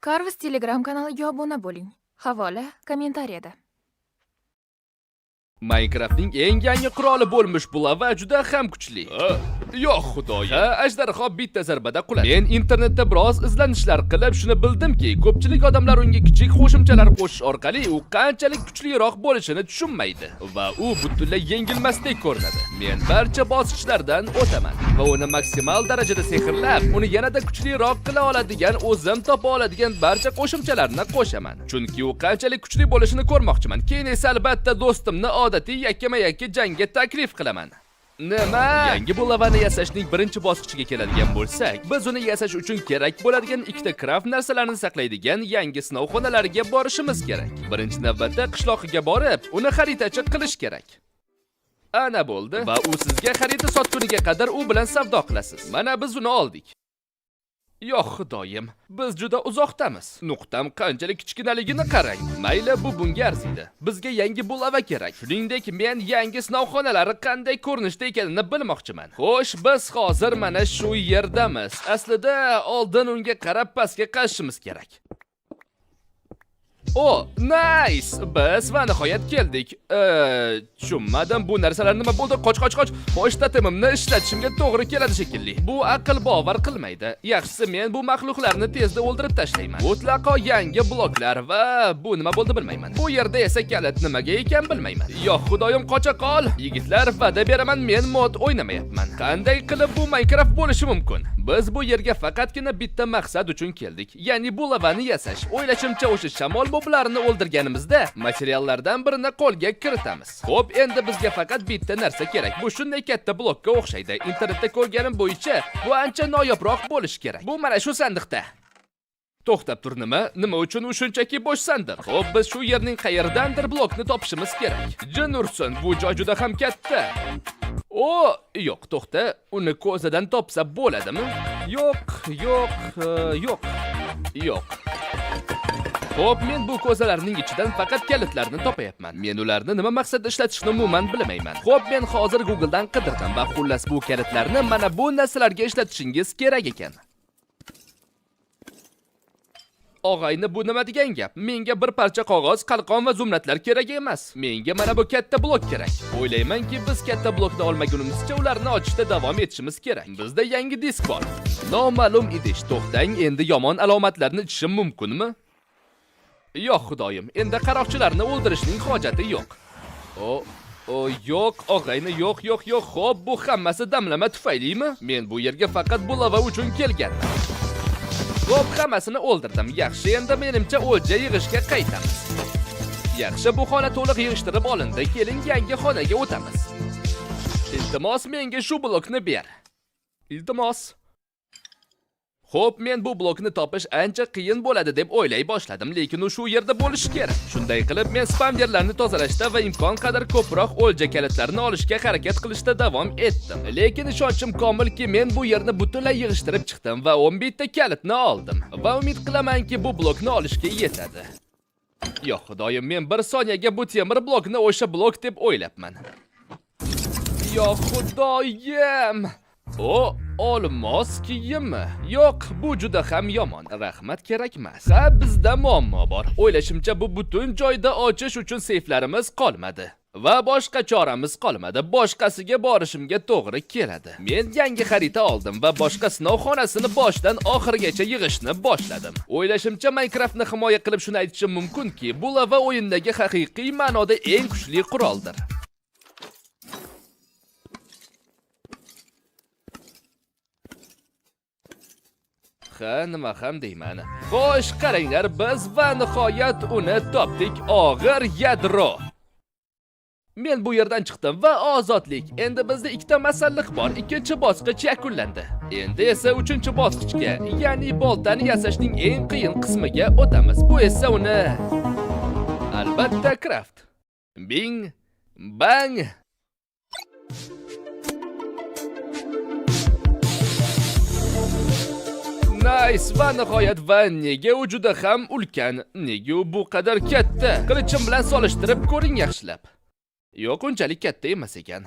Carvus Telegram kanaliga obuna bo'ling. Havola kommentariyada. Minecraftning eng yangi quroli bo'lmish bulava juda ham kuchli. Yo'q xudoyim. Ajdarho bitta zarbada quladi. Men internetda biroz izlanishlar qilib shuni bildimki, ko'pchilik odamlar unga kichik qo'shimchalar qo'shish orqali u qanchalik kuchliroq bo'lishini tushunmaydi va u butunlay yengilmasdek ko'rinadi. Men barcha bosqichlardan o'taman va uni maksimal darajada sehrlab, uni yanada kuchliroq qila oladigan, o'zim topa oladigan barcha qo'shimchalarni qo'shaman. Chunki u qanchalik kuchli bo'lishini ko'rmoqchiman. Keyin esa albatta do'stimni odatiy yakkama-yakka jangga taklif qilaman. Nima? Yangi bulavani yasashning birinchi bosqichiga keladigan bo'lsak, biz uni yasash uchun kerak bo'ladigan ikkita craft narsalarni saqlaydigan yangi sinov xonalariga borishimiz kerak. Birinchi navbatda qishloqiga borib, uni xaritachi qilish kerak. Ana bo'ldi va u sizga xarita sotguniga qadar u bilan savdo qilasiz. Mana biz uni oldik. Yo'q xudoyim, biz juda uzoqdamiz. Nuqtam qanchalik kichkinaligini qarang. Mayli, bu bunga arziydi. Bizga yangi bulava kerak. Shuningdek, men yangi sinovxonalari qanday ko'rinishda ekanini bilmoqchiman. Xo'sh, biz hozir mana shu yerdamiz. Aslida oldin unga qarab pastga qashishimiz kerak. Oh, nice! Biz va nihoyat keldik. Tushunmadim, bu narsalar nima bo'ldi? Qoch. Pochtatimimni ishlatishimga to'g'ri keladi shekilli. Bu aql bovar qilmaydi. Yaxshisi, men bu maxluqlarni tezda o'ldirib tashlayman. Mutlaqo yangi bloklar va bu nima bo'ldi bilmayman. Bu yerda esa kalit nimaga ekan bilmayman. Yo'q, xudoyim, qocha qol. Yigitlar, va'da beraman, men mod o'ynamayapman. Qanday qilib bu Minecraft bo'lishi mumkin? Biz bu yerga faqatgina bitta maqsad uchun keldik. Ya'ni bulavani yasash. O'ylashimcha o'sha shamol boblarini o'ldirganimizda materiallardan birini qo'lga kiritamiz. Xo'p, endi bizga faqat bitta narsa kerak. Bu shunday katta blokka o'xshaydi. Internetda ko'rganim bo'yicha bu ancha noyobroq bo'lishi kerak. Bu mana shu sandiqda. To'xtab tur, nima uchun u shunchaki bo'sh sandiq? Xo'p, biz shu yerning qayerdandir blokni topishimiz kerak. Jin ursin, bu joy juda ham katta. Yo'q, to'xta, uni ko'zadan topsa bo'ladimi? Yo'q. Xo'p, men bu ko'zalarning ichidan faqat kalitlarni topayapman. Men ularni nima maqsadda ishlatishni umuman bilmayman. Xo'p, men hozir Googledan qidirdim va xullas bu kalitlarni mana bu narsalarga ishlatishingiz kerak ekan. Og'ayni, bu nima degan gap? Menga bir parcha qog'oz, qalqon va zumratlar kerak emas. Menga mana bu katta blok kerak. O'ylaymanki, biz katta blokni olmagunimizcha ularni ochishda davom etishimiz kerak. Bizda yangi disk bor. Noma'lum idish. To'xtang, endi yomon alomatlarni ichishim mumkinmi? Yo'q xudoyim, endi qaroqchilarni o'ldirishning hojati yo'q. Yo'q, og'ayni, yo'q. Xo'p, bu hammasi damlama tufaylimi? Men bu yerga faqat bulava uchun kelganman. Xo'p, hammasini o'ldirdim. Yaxshi, endi menimcha o'lja yig'ishga qaytamiz. Yaxshi, bu xona to'liq yig'ishtirib olindi. Keling, yangi xonaga o'tamiz. Iltimos, menga shu blokni ber. Iltimos. Xo'p, men bu blokni topish ancha qiyin bo'ladi deb o'ylay boshladim, lekin u shu yerda bo'lishi kerak. Shunday qilib, men spamderlarni tozalashda va imkon qadar ko'proq o'lja kalitlarini olishga harakat qilishda davom etdim. Lekin ishonchim komilki, men bu yerni butunlay yig'ishtirib chiqdim va 11 ta kalitni oldim. Va umid qilamanki, bu blokni olishga yetadi. Yo'q, xudoyim, men bir soniyaga bu temir blokni o'sha blok deb o'ylabman. Yo'q, xudoyim. Olmos kiyimmi? Yo'q, bu juda ham yomon. Rahmat, kerak emas. Bizda muammo bor. O'ylashimcha, bu butun joyda ochish uchun seyflarimiz qolmadi. Va boshqa choramiz qolmadi. Boshqasiga borishimga to'g'ri keladi. Men yangi xarita oldim va boshqa sinov xonasini boshdan oxirigacha yig'ishni boshladim. O'ylashimcha, Minecraftni himoya qilib shuni aytishim mumkinki, bu lava o'yindagi haqiqiy ma'noda eng kuchli quroldir. Nima ham deyman. Xo'sh, qaranglar, biz va nihoyat uni topdik. Og'ir yadro. Men bu yerdan chiqdim va ozodlik. Endi bizda ikkita masalliq bor. Ikkinchi bosqich yakunlandi. Endi esa uchinchi bosqichga, ya'ni boltani yasashning eng qiyin qismiga o'tamiz. Bu esa uni albatta craft. Bing bang. Nice, va nihoyat, va nega u juda ham ulkan? Nega u bu qadar katta? Qilichim bilan solishtirib ko'ring yaxshilab. Yo'q, unchalik katta emas ekan.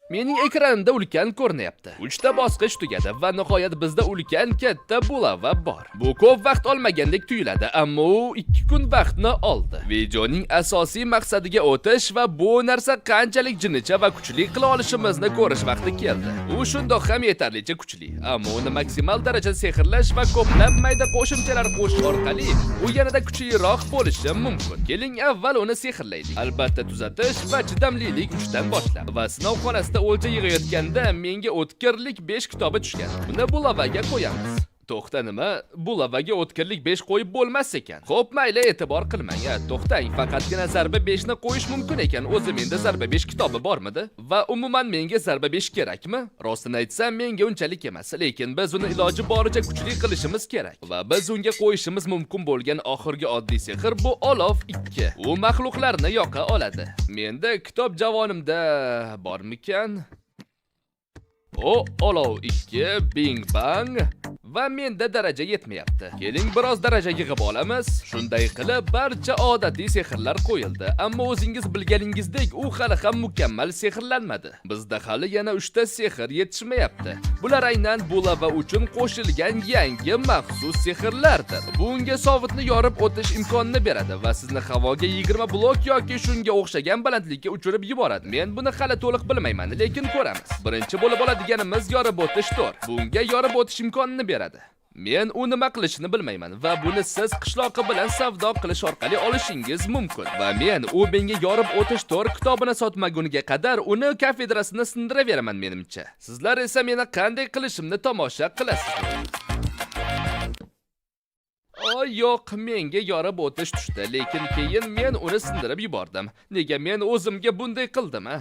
Mening ekranimda ulkan ko'rinyapti. 3 ta bosqich tugadi va nihoyat bizda ulkan katta bulava bor. Bu ko'p vaqt olmagandek tuyuladi, ammo u 2 kun vaqtni oldi. Videoning asosiy maqsadiga o'tish va bu narsa qanchalik jinnicha va kuchli qila olishimizni ko'rish vaqti keldi. U shundoq ham yetarlicha kuchli, ammo uni maksimal darajada sehrlash va ko'plab mayda qo'shimchalar qo'shish orqali u yanada kuchliroq bo'lishi mumkin. Keling avval uni sehrlaylik. Albatta tuzatish va chidamlilik 3 dan boshlab. Va sinov xonasida o'lja yig'ayotganda menga o'tkirlik 5 kitobi tushgan. Buni bulavaga qo'yamiz. To'xta, nima? Bulavaga o'tkirlik 5 qo'yib bo'lmas ekan. Xo'p, mayli, e'tibor qilmang. To'xtang, faqatgina zarba 5 ni qo'yish mumkin ekan. O'zi menda zarba 5 kitobi bormidi? Va umuman menga zarba 5 kerakmi? Rostini aytsam, menga unchalik emas, lekin biz uni iloji boricha kuchli qilishimiz kerak. Va biz unga qo'yishimiz mumkin bo'lgan oxirgi oddiy sehr bu olov 2. U maxluqlarni yoqa oladi. Menda kitob javonimda bormikan? O, olov 2, bing bang. Va menda daraja yetmayapti. Keling biroz daraja yig'ib olamiz. Shunday qilib barcha odatiy sehrlar qo'yildi, ammo o'zingiz bilganingizdek u hali ham mukammal sehrlanmadi. Bizda hali yana 3 ta sehr yetishmayapti. Bular aynan bulava uchun qo'shilgan yangi maxsus sehrlardir. Bu unga sovutni yorib o'tish imkonini beradi va sizni havoga 20 blok yoki shunga o'xshagan balandlikka uchirib yuboradi. Men buni hali to'liq bilmayman, lekin ko'ramiz. Birinchi bo'lib oladiganimiz yorib o'tish to'r. Bunga yorib o'tish imkonini beradi. Men u nima qilishini bilmayman va buni siz qishloqi bilan savdo qilish orqali olishingiz mumkin. Va men u menga yorib o'tish to'r kitobini sotmaguniga qadar uni kafedrasini sindiraveraman menimcha. Sizlar esa meni qanday qilishimni tomosha qilasiz. Yo'q, menga yorib o'tish tushdi, lekin keyin men uni sindirib yubordim. Nega men o'zimga bunday qildim, a?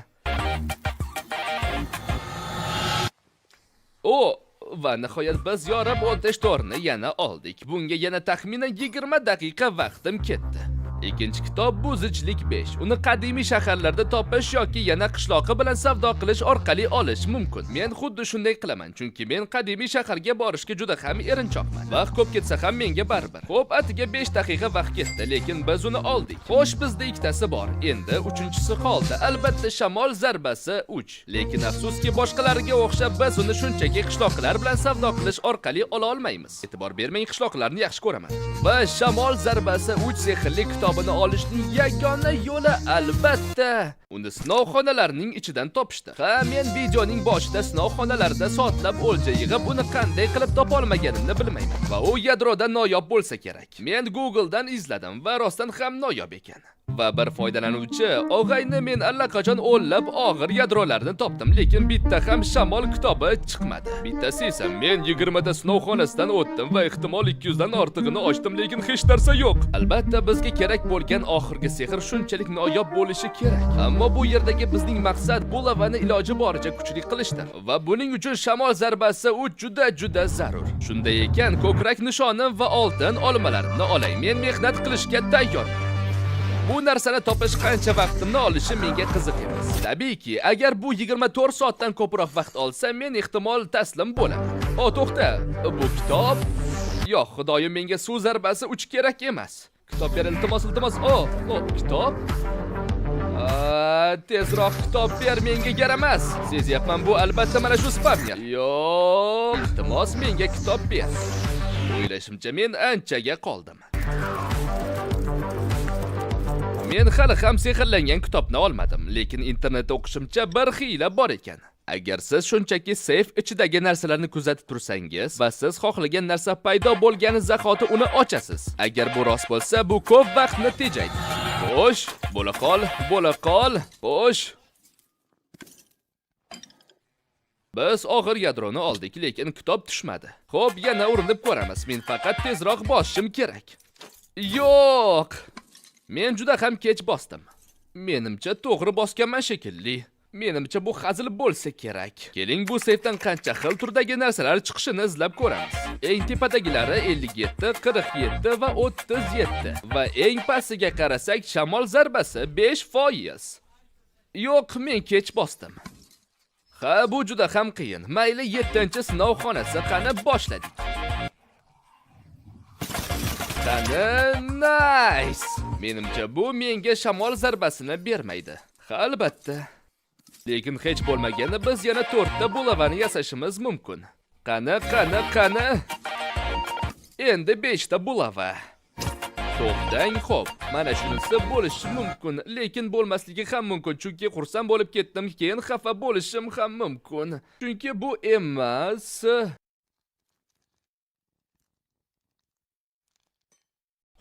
Va nihoyat biz yorib o'tish to'rini yana oldik. Bunga yana taxminan 20 daqiqa vaqtim ketdi. Ikkinchi kitob Buzichlik 5. Uni qadimiy shaharlarda topish yoki yana qishloqi bilan savdo qilish orqali olish mumkin. Men xuddi shunday qilaman, chunki men qadimiy shaharga borishga juda ham erinchoqman. Vaqt ko'p ketsa ham menga baribir. Xo'p, atiga 5 daqiqa vaqt ketdi, lekin biz uni oldik. Xo'sh, bizda ikkitasi bor. Endi uchinchisi qoldi. Albatta shamol zarbasi 3. Lekin afsuski boshqalariga o'xshab biz uni shunchaki qishloqlar bilan savdo qilish orqali ola olmaymiz. E'tibor bermang, qishloqlarni yaxshi ko'raman. Va shamol zarbasi 3 sehrli kitobini olishning yagona yo'li albatta uni sinov xonalarining ichidan topishdir. Ha, men videoning boshida sinov xonalarida soatlab o'lja yig'ib uni qanday qilib topa olmaganimni bilmayman. Va u yadroda noyob bo'lsa kerak. Men Google dan izladim va rostdan ham noyob ekan. Va bir foydalanuvchi, "Og'ayni, men allaqachon o'nlab og'ir yadrolarni topdim, lekin bitta ham shamol kitobi chiqmadi. Bittasi esa men 20 ta sinov xonasidan o'tdim va ehtimol 200 dan ortig'ini ochdim, lekin hech narsa yo'q." Albatta bizga kerak bo'lgan oxirgi sehr shunchalik noyob bo'lishi kerak. Ammo bu yerdagi bizning maqsad bulavani iloji boricha kuchli qilishdir. Va buning uchun shamol zarbasi u juda zarur. Shunday ekan, ko'krak nishonim va oltin olmalarimni olay. Men mehnat qilishga tayyorman. Bu narsani topish qancha vaqtimni olishi menga qiziq emas. Tabiiyki, agar bu 24 soatdan ko'proq vaqt olsa, men ehtimol taslim bo'laman. To'xta, bu kitob? Yo'q, xudoyim, menga suv zarbasi 3 kerak emas. Kitob ber, iltimos. Kitob? Tezroq kitob ber, menga yaramas. Sezyapman, bu albatta mana shu spammer. Yo'q, iltimos menga kitob ber. O'ylashimcha men anchaga qoldim. Men hali ham sehrlangan kitobni olmadim, lekin internetda o'qishimcha bir xiyla bor ekan. Agar siz shunchaki seyf ichidagi narsalarni kuzatib tursangiz va siz xohlagan narsa paydo bo'lgani zahoti uni ochasiz. Agar bu rost bo'lsa, bu ko'p vaqtni tejaydi. Xo'sh, bo'la qol. Xo'sh. Biz og'ir yadroni oldik, lekin kitob tushmadi. Xo'p, yana urinib ko'ramiz. Men faqat tezroq bosishim kerak. Yo'q. Men juda ham kech bosdim. Menimcha to'g'ri bosganman shekilli. Menimcha bu hazil bo'lsa kerak. Keling, bu seyfdan qancha xil turdagi narsalar chiqishini izlab ko'ramiz. Eng tepadagilari 57, 47 va 37 va eng pastiga qarasak, shamol zarbasi 5%. Yo'q, men kech bosdim. Ha, bu juda ham qiyin. Mayli, 7-sinov xonasi, qani boshladik. Nice. Menimcha bu menga shamol zarbasini bermaydi. Ha, albatta. Lekin hech bo'lmaganda biz yana 4 ta bulavani yasashimiz mumkin. Qani. Endi 5 ta bulava. To'xtang, xo'p. Mana shunisi bo'lishi mumkin, lekin bo'lmasligi ham mumkin, chunki xursand bo'lib ketdim, keyin xafa bo'lishim ham mumkin. Chunki bu emas.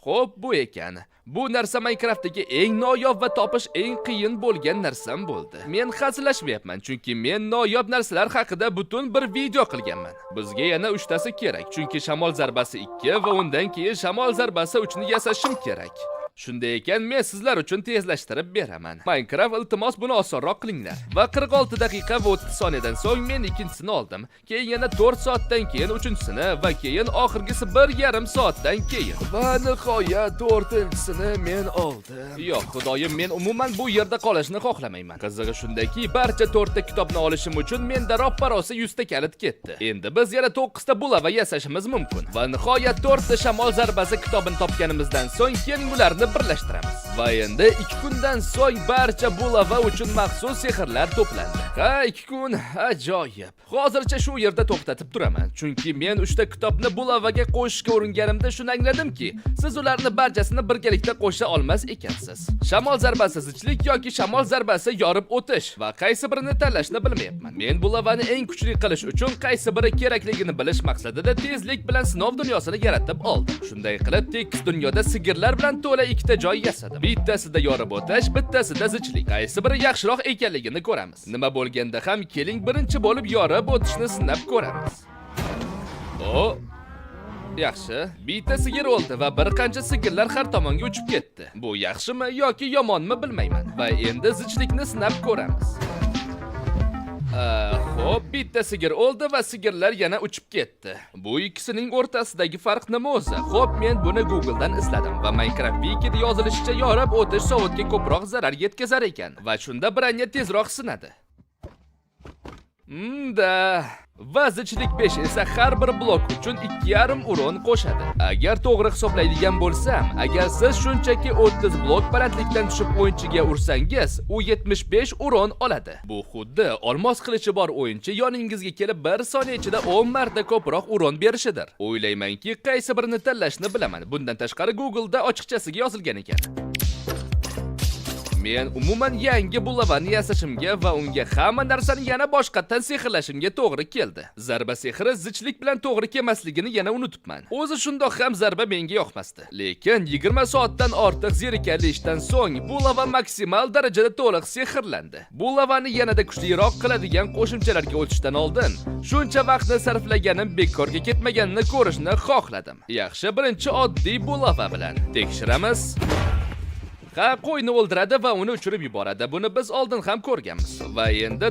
Xo'p, bu ekan. Bu narsa Minecraftdagi eng noyob va topish eng qiyin bo'lgan narsam bo'ldi. Men hazillashmayapman, chunki men noyob narsalar haqida butun bir video qilganman. Bizga yana 3 tasi kerak, chunki shamol zarbasi 2 va undan keyin shamol zarbasi 3 ni yasashim kerak. Shunday ekan, men sizlar uchun tezlashtirib beraman. Minecraft, iltimos buni osonroq qilinglar. Va 46 daqiqa va 30 soniyadan so'ng men ikkinchisini oldim. Keyin yana 4 soatdan keyin uchinchisini va keyin oxirgisi 1,5 soatdan keyin. Va nihoyat 4-chisini men oldim. Yo'q, xudoyim, men umuman bu yerda qolishni xohlamayman. Qizig'i shundaki, barcha 4 ta kitobni olishim uchun menda roppa-rosa 100 ta kalit ketdi. Endi biz yana 9 ta bulava yasashimiz mumkin. Va nihoyat 4 ta shamol zarbasi kitobini topganimizdan so'ng keling ularni birlashtiramiz. Va endi 2 kundan so'ng barcha bulava uchun maxsus sehrlar to'plandi. Ha, 2 kun ajoyib. Hozircha shu yerda to'xtatib turaman, chunki men 3 ta kitobni bulavaga qo'shishga uringanimda shuni angladimki, siz ularni barchasini birgalikda qo'sha olmas ekansiz. Shamol zarbasi zichlik yoki shamol zarbasi yorib o'tish va qaysi birini tanlashni bilmayapman. Men bulavani eng kuchli qilish uchun qaysi biri kerakligini bilish maqsadida tezlik bilan sinov dunyosini yaratib oldim. Shunday qilib, tekis dunyoda sigirlar bilan to'la 2 ta joy yasadim. Bittasida yorib o'tish, bittasida zichlik. Qaysi biri yaxshiroq ekanligini ko'ramiz. Nima bo'lganda ham keling birinchi bo'lib yorib o'tishni sinab ko'ramiz. Yaxshi, bitta sigir o'ldi va bir qancha sigirlar har tomonga uchib ketdi. Bu yaxshimi yoki yomonmi bilmayman. Va endi zichlikni sinab ko'ramiz. Xo'p, bitta sigir o'ldi va sigirlar yana uchib ketdi. Bu ikkisining o'rtasidagi farq nima o'zi? Xo'p, men buni Google dan izladim va Minecraft Wiki'da yozilishicha yorib o'tish soatga ko'proq zarar yetkazar ekan va shunda branya tezroq sinadi. Va zichlik 5 esa har bir blok uchun 2,5 uron qo'shadi. Agar to'g'ri hisoblaydigan bo'lsam, agar siz shunchaki 30 blok balandlikdan tushib o'yinchiga ursangiz, u 75 uron oladi. Bu xuddi olmos qilichi bor o'yinchi yoningizga kelib 1 soniya ichida 10 marta ko'proq uron berishidir. O'ylaymanki, qaysi birini tanlashni bilaman. Bundan tashqari Google da ochiqchasiga yozilgan ekan. Men umuman yangi bulavani yasashimga va unga hamma narsani yana boshqatdan sehrlashimga to'g'ri keldi. Zarba sehri zichlik bilan to'g'ri kelmasligini yana unutibman. O'zi shundoq ham zarba menga yoqmasdi. Lekin 20 soatdan ortiq zerikarli ishdan so'ng bulava maksimal darajada to'liq sehrlandi. Bulavani yanada kuchliroq qiladigan qo'shimchalarga o'tishdan oldin shuncha vaqtni sarflaganim bekorga ketmaganini ko'rishni xohladim. Yaxshi, birinchi oddiy bulava bilan tekshiramiz. Qo'yni o'ldiradi va uni uchirib yuboradi. Buni biz oldin ham ko'rganmiz. Va endi